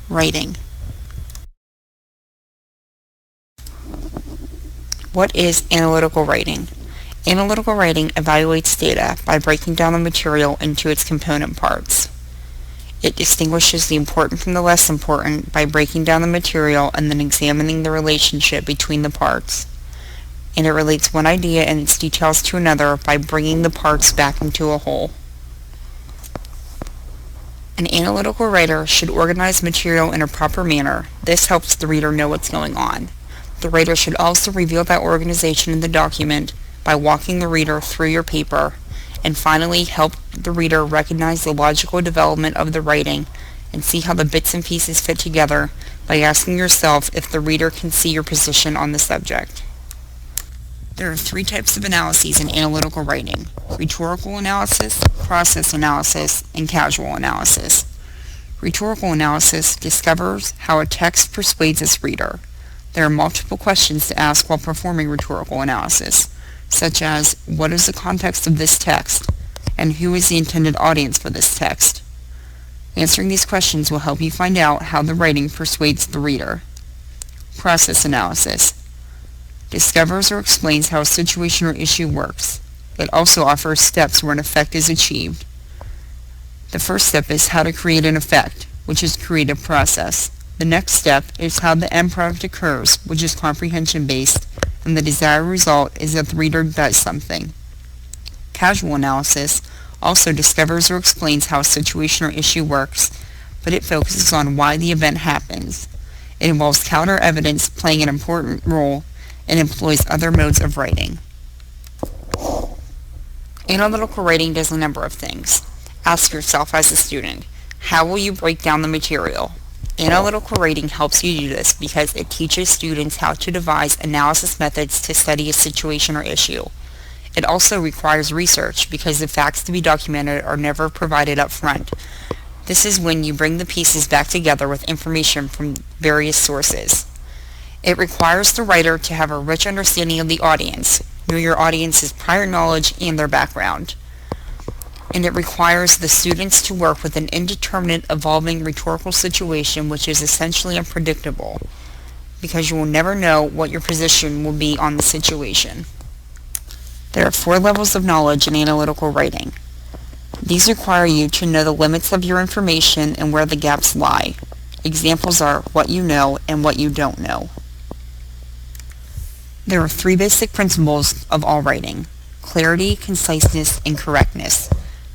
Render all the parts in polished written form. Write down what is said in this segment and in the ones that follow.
Writing. What is analytical writing? Analytical writing evaluates data by breaking down the material into its component parts. It distinguishes the important from the less important by breaking down the material and then examining the relationship between the parts. And it relates one idea and its details to another by bringing the parts back into a whole. An analytical writer should organize material in a proper manner. This helps the reader know what's going on. The writer should also reveal that organization in the document by walking the reader through your paper, and finally help the reader recognize the logical development of the writing and see how the bits and pieces fit together by asking yourself if the reader can see your position on the subject. There are three types of analyses in analytical writing: rhetorical analysis, process analysis, and casual analysis. Rhetorical analysis discovers how a text persuades its reader. There are multiple questions to ask while performing rhetorical analysis, such as, what is the context of this text, and who is the intended audience for this text? Answering these questions will help you find out how the writing persuades the reader. Process analysis discovers or explains how a situation or issue works. It also offers steps where an effect is achieved. The first step is how to create an effect, which is creative process. The next step is how the end product occurs, which is comprehension-based, and the desired result is that the reader does something. Casual analysis also discovers or explains how a situation or issue works, but it focuses on why the event happens. It involves counter evidence playing an important role and employs other modes of writing. Analytical writing does a number of things. Ask yourself as a student, how will you break down the material? Analytical writing helps you do this because it teaches students how to devise analysis methods to study a situation or issue. It also requires research because the facts to be documented are never provided up front. This is when you bring the pieces back together with information from various sources. It requires the writer to have a rich understanding of the audience, know your audience's prior knowledge and their background. And it requires the students to work with an indeterminate evolving rhetorical situation which is essentially unpredictable, because you will never know what your position will be on the situation. There are 4 levels of knowledge in analytical writing. These require you to know the limits of your information and where the gaps lie. Examples are what you know and what you don't know. There are 3 basic principles of all writing: clarity, conciseness, and correctness.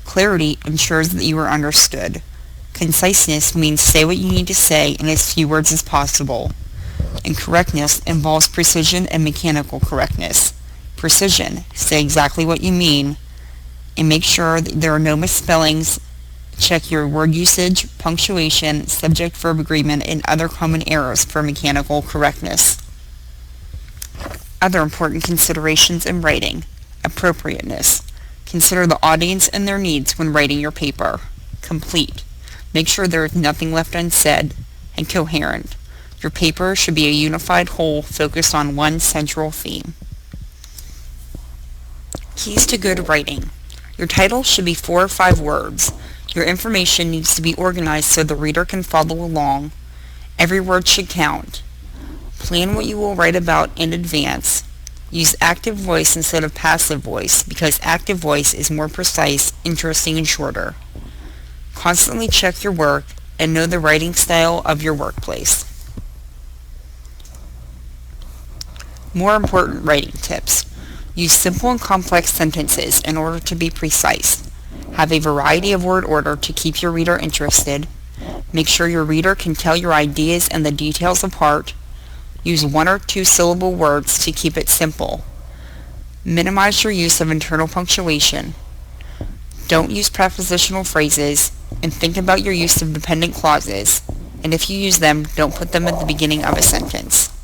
Clarity ensures that you are understood. Conciseness means say what you need to say in as few words as possible. And correctness involves precision and mechanical correctness. Precision, say exactly what you mean, and make sure that there are no misspellings. Check your word usage, punctuation, subject-verb agreement, and other common errors for mechanical correctness. Other important considerations in writing: appropriateness. Consider the audience and their needs when writing your paper. Complete. Make sure there is nothing left unsaid. And coherent. Your paper should be a unified whole focused on one central theme. Keys to good writing. Your title should be 4 or 5 words. Your information needs to be organized so the reader can follow along. Every word should count. Plan what you will write about in advance. Use active voice instead of passive voice because active voice is more precise, interesting, and shorter. Constantly check your work and know the writing style of your workplace. More important writing tips. Use simple and complex sentences in order to be precise. Have a variety of word order to keep your reader interested. Make sure your reader can tell your ideas and the details apart. Use 1 or 2 syllable words to keep it simple. Minimize your use of internal punctuation. Don't use prepositional phrases, and think about your use of dependent clauses, and if you use them, don't put them at the beginning of a sentence.